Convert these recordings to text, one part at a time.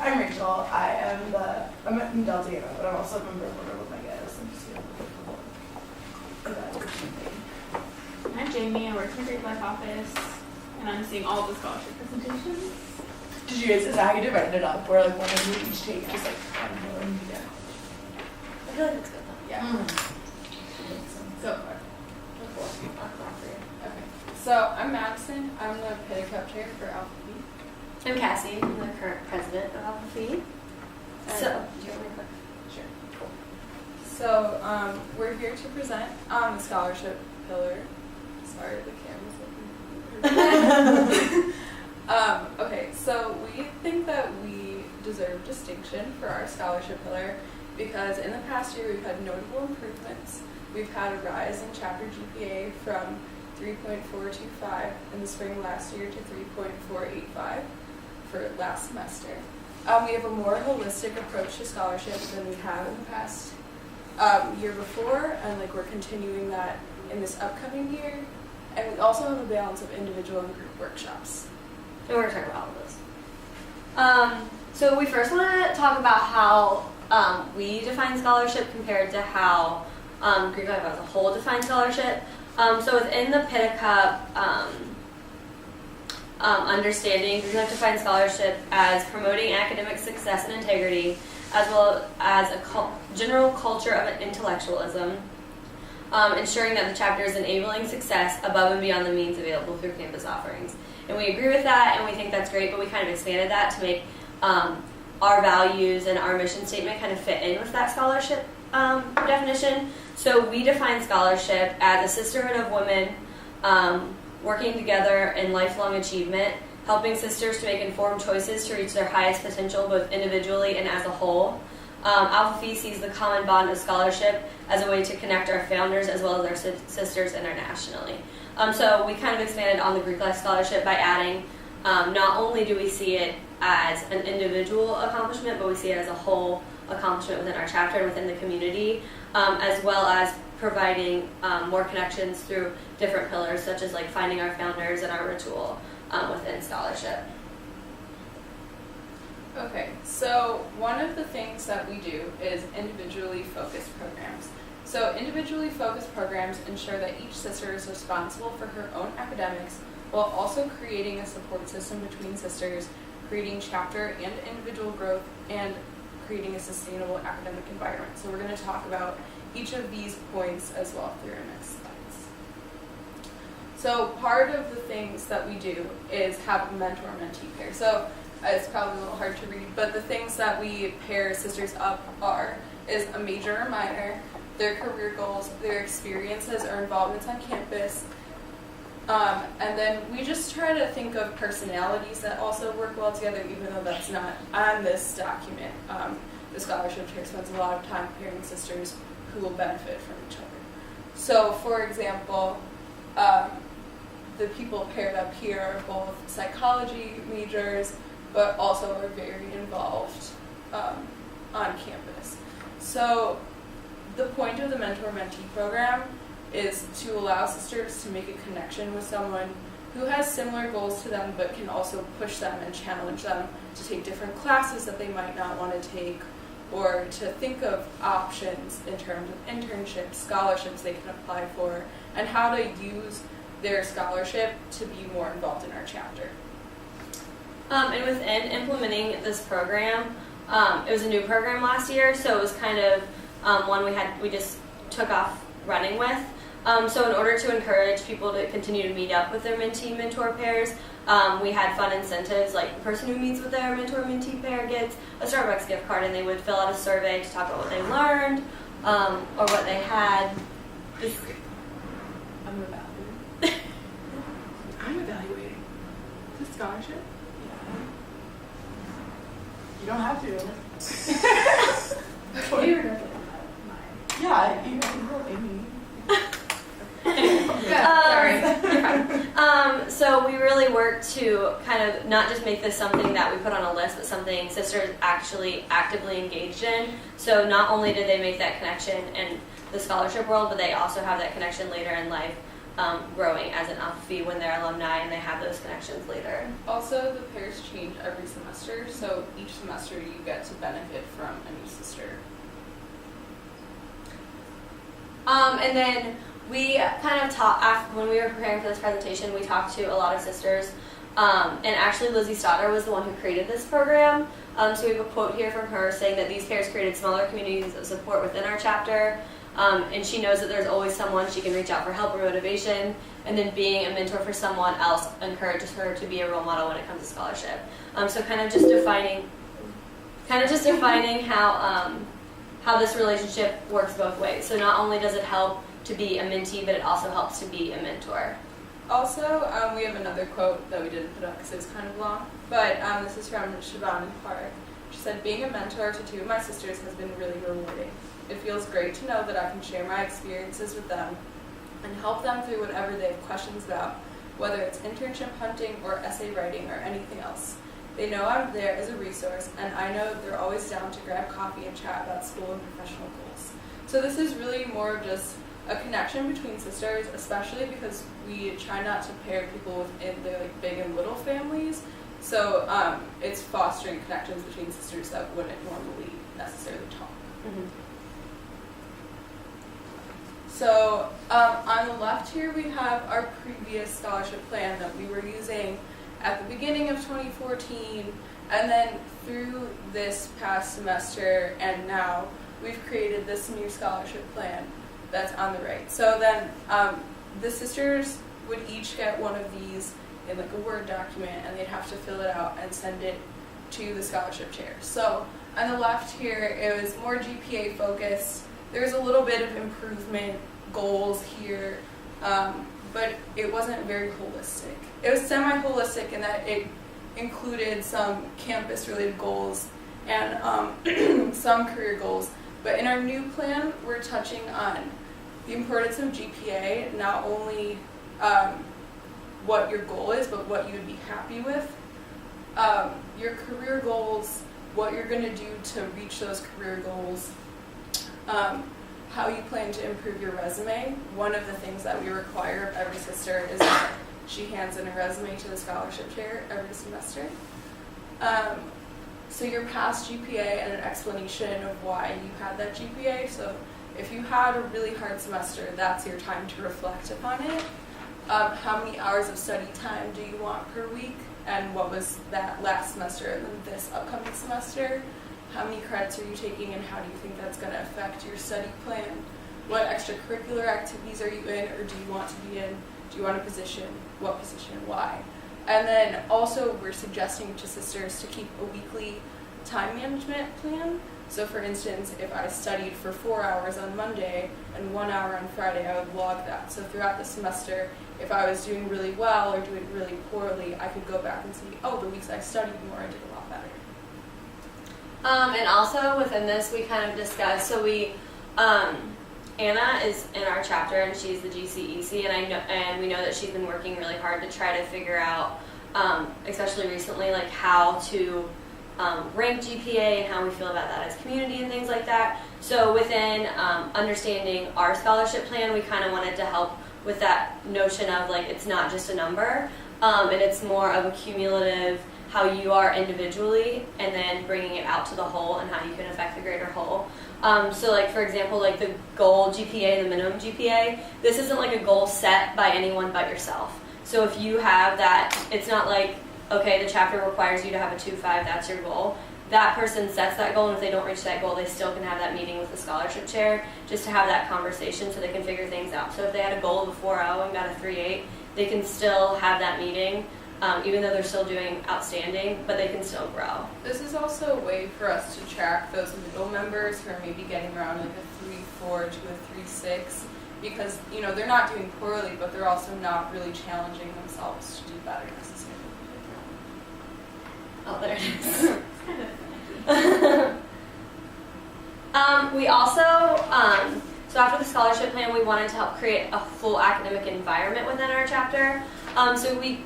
I'm Rachel. I'm in Delta Gamma, but I'm also a member of Order of Megas. I'm just here for that thing. I'm Jamie. I work in the Greek Life office, and I'm seeing all the scholarship presentations. Did you guys, is that how you divided it up? Where like one of you each take just like one more and yeah. I feel like it's good though. Yeah. Go for it. Okay. So I'm Madison. I'm the Pity Cup chair for Alpha Phi. I'm Cassie. I'm the current president of Alpha Phi. So, do you want me to click? Sure. Cool. So we're here to present on the scholarship pillar. Sorry, the camera's looking. Okay, so we think that we deserve distinction for our scholarship pillar because in the past year we've had notable improvements. We've had a rise in chapter GPA from 3.425 in the spring last year to 3.485 for last semester. We have a more holistic approach to scholarship than we have in the past year before, and like we're continuing that in this upcoming year. And we also have a balance of individual and group workshops. And we're going to talk about all of this. So we first want to talk about how we define scholarship compared to how Greek Life as a whole defines scholarship. So within the Pitta Cup understanding, Greek Life defines scholarship as promoting academic success and integrity, as well as a general culture of intellectualism, ensuring that the chapter is enabling success above and beyond the means available through campus offerings. And we agree with that, and we think that's great, but we kind of expanded that to make our values and our mission statement kind of fit in with that scholarship definition. So we define scholarship as a sisterhood of women working together in lifelong achievement, helping sisters to make informed choices to reach their highest potential both individually and as a whole. Alpha Phi sees the common bond of scholarship as a way to connect our founders as well as our sisters internationally. So we kind of expanded on the Greek Life Scholarship by adding not only do we see it as an individual accomplishment, but we see it as a whole accomplishment within our chapter and within the community, as well as providing more connections through different pillars, such as like finding our founders and our ritual within scholarship. Okay, so one of the things that we do is individually focused programs. So individually focused programs ensure that each sister is responsible for her own academics while also creating a support system between sisters, creating chapter and individual growth, and creating a sustainable academic environment. So we're going to talk about each of these points as well through our next slides. So part of the things that we do is have a mentor-mentee pair. So it's probably a little hard to read, but the things that we pair sisters up is a major or minor, their career goals, their experiences or involvements on campus, and then we just try to think of personalities that also work well together, even though that's not on this document. The scholarship chair spends a lot of time pairing sisters who will benefit from each other. So, for example, the people paired up here are both psychology majors, but also are very involved on campus. So the point of the mentor-mentee program is to allow sisters to make a connection with someone who has similar goals to them but can also push them and challenge them to take different classes that they might not want to take, or to think of options in terms of internships, scholarships they can apply for, and how to use their scholarship to be more involved in our chapter. And within implementing this program, it was a new program last year, so it was kind of one we just took off running with. So in order to encourage people to continue to meet up with their mentee-mentor pairs, we had fun incentives, like the person who meets with their mentor-mentee pair gets a Starbucks gift card, and they would fill out a survey to talk about what they learned or what they had. I'm evaluating. I'm evaluating. Is it scholarship? You don't have to. You were definitely mine. Yeah, you will, Amy. So we really work to kind of not just make this something that we put on a list, but something sisters actually actively engaged in. So not only did they make that connection in the scholarship world, but they also have that connection later in life growing as an alpha when they're alumni and they have those connections later. Also, the pairs change every semester, so each semester you get to benefit from a new sister. And then we kind of talked, when we were preparing for this presentation, we talked to a lot of sisters. And actually Lizzie Stoddard was the one who created this program. So we have a quote here from her saying that these pairs created smaller communities of support within our chapter. And she knows that there's always someone she can reach out for help or motivation. And then being a mentor for someone else encourages her to be a role model when it comes to scholarship. So kind of just defining how this relationship works both ways. So not only does it help to be a mentee, but it also helps to be a mentor. Also, we have another quote that we didn't put up because it was kind of long, but this is from Siobhan Clark. She said, "Being a mentor to two of my sisters has been really rewarding. It feels great to know that I can share my experiences with them and help them through whatever they have questions about, whether it's internship hunting or essay writing or anything else. They know I'm there as a resource, and I know they're always down to grab coffee and chat about school and professional goals." So this is really more of just a connection between sisters, especially because we try not to pair people within their big and little families. So it's fostering connections between sisters that wouldn't normally necessarily talk. Mm-hmm. So on the left here we have our previous scholarship plan that we were using at the beginning of 2014, and then through this past semester and now we've created this new scholarship plan that's on the right. So then the sisters would each get one of these in like a Word document, and they'd have to fill it out and send it to the scholarship chair. So on the left here, it was more GPA focused. There's a little bit of improvement goals here, but it wasn't very holistic. It was semi-holistic in that it included some campus-related goals and some career goals. But in our new plan, we're touching on the importance of GPA, not only what your goal is, but what you would be happy with. Your career goals, what you're going to do to reach those career goals, how you plan to improve your resume. One of the things that we require of every sister is that she hands in a resume to the scholarship chair every semester. So your past GPA and an explanation of why you had that GPA. So if you had a really hard semester, that's your time to reflect upon it. How many hours of study time do you want per week? And what was that last semester and then this upcoming semester? How many credits are you taking, and how do you think that's going to affect your study plan? What extracurricular activities are you in, or do you want to be in? Do you want a position? What position? Why? And then also we're suggesting to sisters to keep a weekly time management plan. So for instance, if I studied for 4 hours on Monday and 1 hour on Friday, I would log that. So throughout the semester, if I was doing really well or doing really poorly, I could go back and see, oh, the weeks I studied more, I did a lot better. And also within this, we kind of discussed, so Anna is in our chapter and she's the GCEC, and we know that she's been working really hard to try to figure out, especially recently, like how to rank GPA and how we feel about that as community and things like that. So within understanding our scholarship plan, we kind of wanted to help with that notion of like it's not just a number, and it's more of a cumulative how you are individually and then bringing it out to the whole and how you can affect the greater whole. So like for example, like the goal GPA, the minimum GPA, this isn't like a goal set by anyone but yourself. So if you have that, it's not like, okay, the chapter requires you to have a 2.5, that's your goal. That person sets that goal, and if they don't reach that goal, they still can have that meeting with the scholarship chair just to have that conversation so they can figure things out. So if they had a goal of a 4.0 and got a 3.8, they can still have that meeting, even though they're still doing outstanding, but they can still grow. This is also a way for us to track those middle members who are maybe getting around like a 3.4 to a 3.6, because they're not doing poorly, but they're also not really challenging themselves to do better necessarily. Oh, there it is. We also, so after the scholarship plan, we wanted to help create a full academic environment within our chapter. So we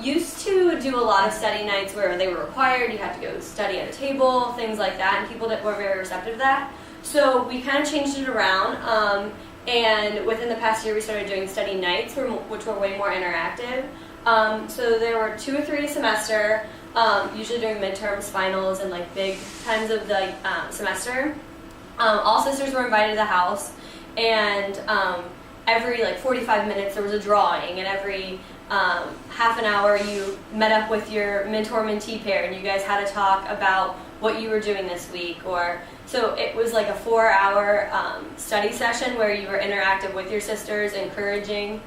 used to do a lot of study nights where they were required, you had to go study at a table, things like that, and people that were very receptive to that. So we kind of changed it around, And within the past year, we started doing study nights, which were way more interactive. So there were 2 or 3 a semester, usually during midterms, finals, and like big times of the semester. All sisters were invited to the house, and every like 45 minutes there was a drawing, and every half an hour you met up with your mentor-mentee pair, and you guys had to talk about what you were doing this week. Or so it was like a 4-hour study session where you were interactive with your sisters, encouraging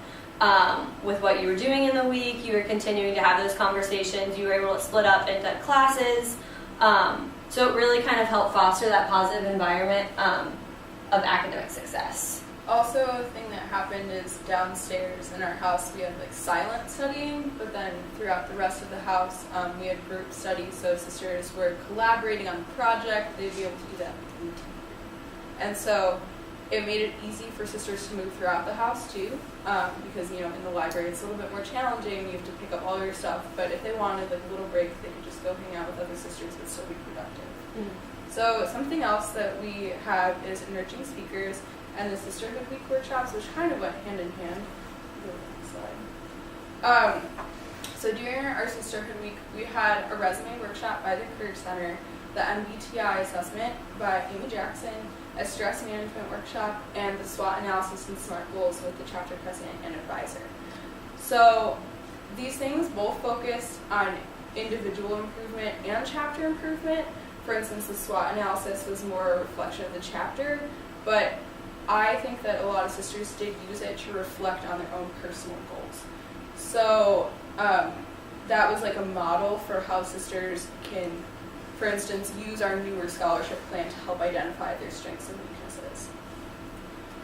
with what you were doing in the week. You were continuing to have those conversations. You were able to split up into classes. So it really kind of helped foster that positive environment of academic success. Also, a thing that happened is downstairs in our house we had like silent studying, but then throughout the rest of the house we had group studies, so sisters were collaborating on the project. They'd be able to do that in the team. And so it made it easy for sisters to move throughout the house too, because in the library it's a little bit more challenging. You have to pick up all your stuff, but if they wanted like a little break, they could just go hang out with other sisters but still be productive. Mm-hmm. So something else that we have is emerging speakers and the Sisterhood Week workshops, which kind of went hand in hand. So during our Sisterhood Week, we had a resume workshop by the Career Center, the MBTI assessment by Amy Jackson, a stress management workshop, and the SWOT analysis and SMART goals with the chapter president and advisor. So these things both focused on individual improvement and chapter improvement. For instance, the SWOT analysis was more a reflection of the chapter, but I think that a lot of sisters did use it to reflect on their own personal goals. So that was like a model for how sisters can, for instance, use our newer scholarship plan to help identify their strengths and weaknesses.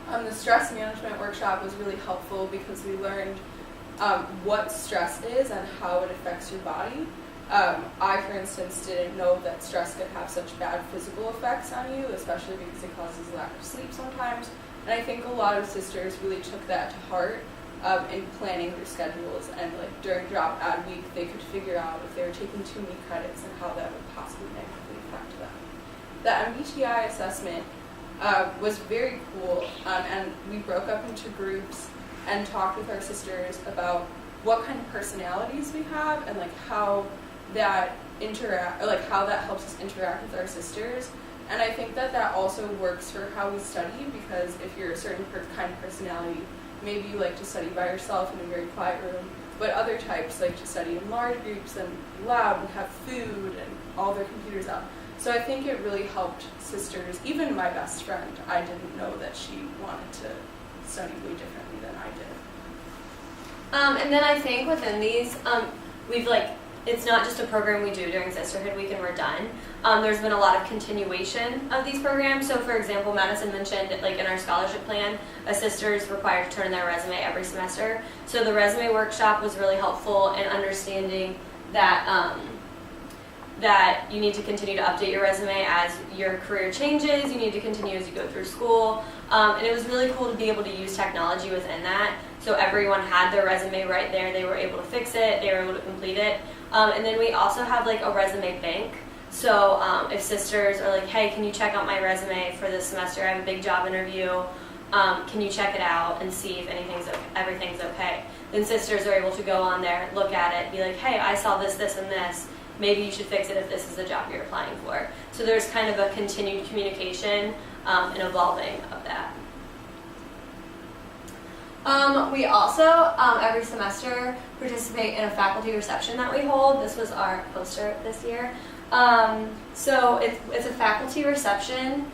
The stress management workshop was really helpful because we learned what stress is and how it affects your body. I, for instance, didn't know that stress could have such bad physical effects on you, especially because it causes lack of sleep sometimes. And I think a lot of sisters really took that to heart in planning their schedules, and like during drop ad week, they could figure out if they were taking too many credits and how that would possibly negatively affect them. The MBTI assessment was very cool, and we broke up into groups and talked with our sisters about what kind of personalities we have and like how that how that helps us interact with our sisters. And I think that also works for how we study, because if you're a certain kind of personality, maybe you like to study by yourself in a very quiet room, but other types like to study in large groups and loud and have food and all their computers out. So I think it really helped sisters. Even my best friend, I didn't know that she wanted to study way differently than I did. And then I think within these, it's not just a program we do during Sisterhood Week and we're done. There's been a lot of continuation of these programs. So for example, Madison mentioned in our scholarship plan, a sister is required to turn in their resume every semester. So the resume workshop was really helpful in understanding that that you need to continue to update your resume as your career changes. You need to continue as you go through school. And it was really cool to be able to use technology within that. So everyone had their resume right there. They were able to fix it. They were able to complete it. And then we also have a resume bank. So if sisters are like, hey, can you check out my resume for this semester? I have a big job interview. Can you check it out and see if everything's okay? Then sisters are able to go on there, look at it, be like, hey, I saw this, this, and this. Maybe you should fix it if this is the job you're applying for. So there's kind of a continued communication and evolving of that. We also, every semester, participate in a faculty reception that we hold. This was our poster this year. So it's a faculty reception.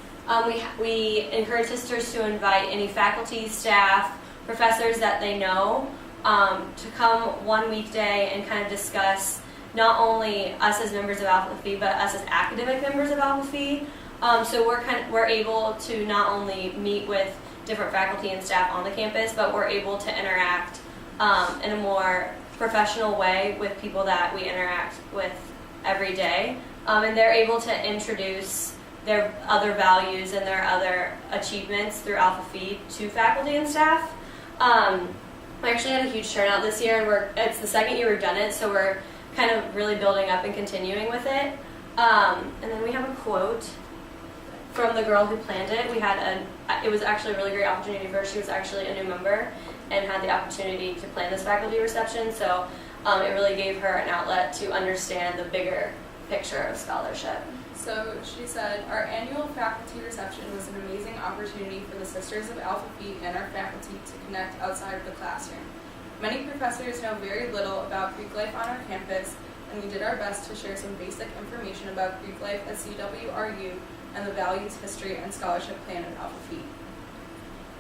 We encourage sisters to invite any faculty, staff, professors that they know to come one weekday and kind of discuss not only us as members of Alpha Phi, but us as academic members of Alpha Phi. So we're able to not only meet with different faculty and staff on the campus, but we're able to interact in a more professional way with people that we interact with every day. And they're able to introduce their other values and their other achievements through Alpha Phi to faculty and staff. We actually had a huge turnout this year, and it's the second year we've done it, so we're kind of really building up and continuing with it. And then we have a quote from the girl who planned it. It was actually a really great opportunity for her. She was actually a new member and had the opportunity to plan this faculty reception, so it really gave her an outlet to understand the bigger picture of scholarship. So she said, our annual faculty reception was an amazing opportunity for the Sisters of Alpha Phi and our faculty to connect outside of the classroom. Many professors know very little about Greek life on our campus, and we did our best to share some basic information about Greek life at CWRU and the values, history, and scholarship plan at Alpha Phi.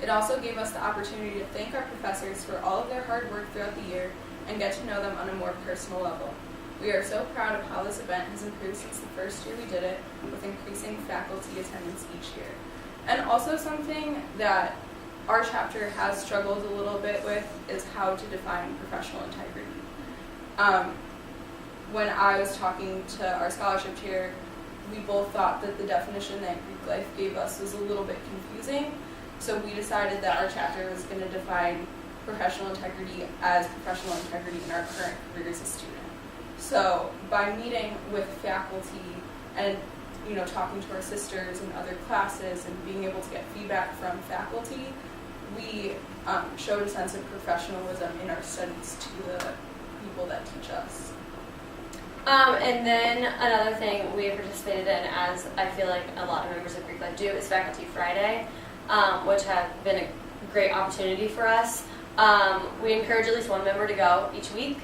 It also gave us the opportunity to thank our professors for all of their hard work throughout the year and get to know them on a more personal level. We are so proud of how this event has improved since the first year we did it, with increasing faculty attendance each year. And also something that our chapter has struggled a little bit with is how to define professional integrity. When I was talking to our scholarship chair, we both thought that the definition that Greek life gave us was a little bit confusing, so we decided that our chapter was going to define professional integrity as professional integrity in our current career as a student. So by meeting with faculty and talking to our sisters in other classes and being able to get feedback from faculty, we showed a sense of professionalism in our studies to the people that teach us. And then another thing we have participated in, as I feel like a lot of members of Greek Life do, is Faculty Friday, which have been a great opportunity for us. We encourage at least one member to go each week,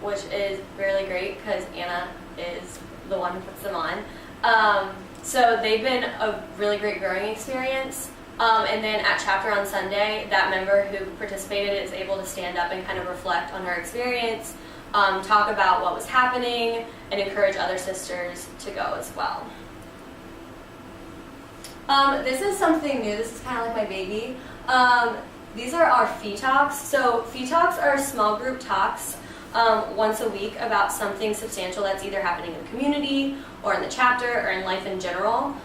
which is really great because Anna is the one who puts them on. So they've been a really great growing experience. And then at chapter on Sunday, that member who participated is able to stand up and kind of reflect on her experience, talk about what was happening, and encourage other sisters to go as well. This is something new. This is kind of like my baby. These are our Phi Talks. So Phi Talks are small group talks once a week about something substantial that's either happening in the community or in the chapter or in life in general.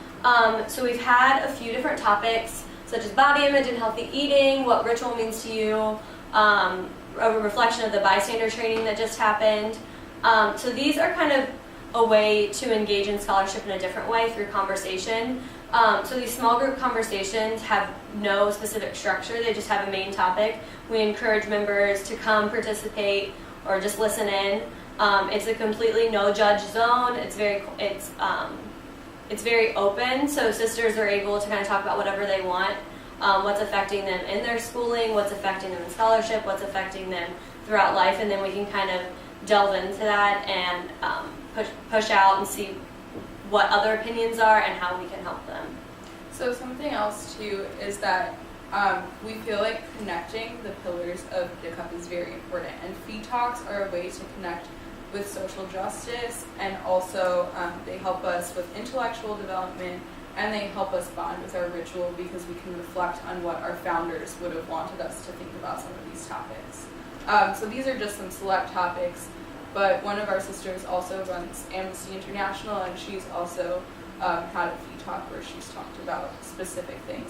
So we've had a few different topics, such as body image and healthy eating, what ritual means to you, a reflection of the bystander training that just happened. So these are kind of a way to engage in scholarship in a different way through conversation. So these small group conversations have no specific structure, they just have a main topic. We encourage members to come participate or just listen in. It's a completely no judge zone. It's very open, so sisters are able to kind of talk about whatever they want, what's affecting them in their schooling, what's affecting them in scholarship, what's affecting them throughout life, and then we can kind of delve into that and push out and see what other opinions are and how we can help them. So something else too is that we feel like connecting the pillars of DICUP is very important, and Phi Talks are a way to connect with social justice, and also they help us with intellectual development, and they help us bond with our ritual because we can reflect on what our founders would have wanted us to think about some of these topics. So these are just some select topics, but one of our sisters also runs Amnesty International, and she's also had a Phi Talk where she's talked about specific things.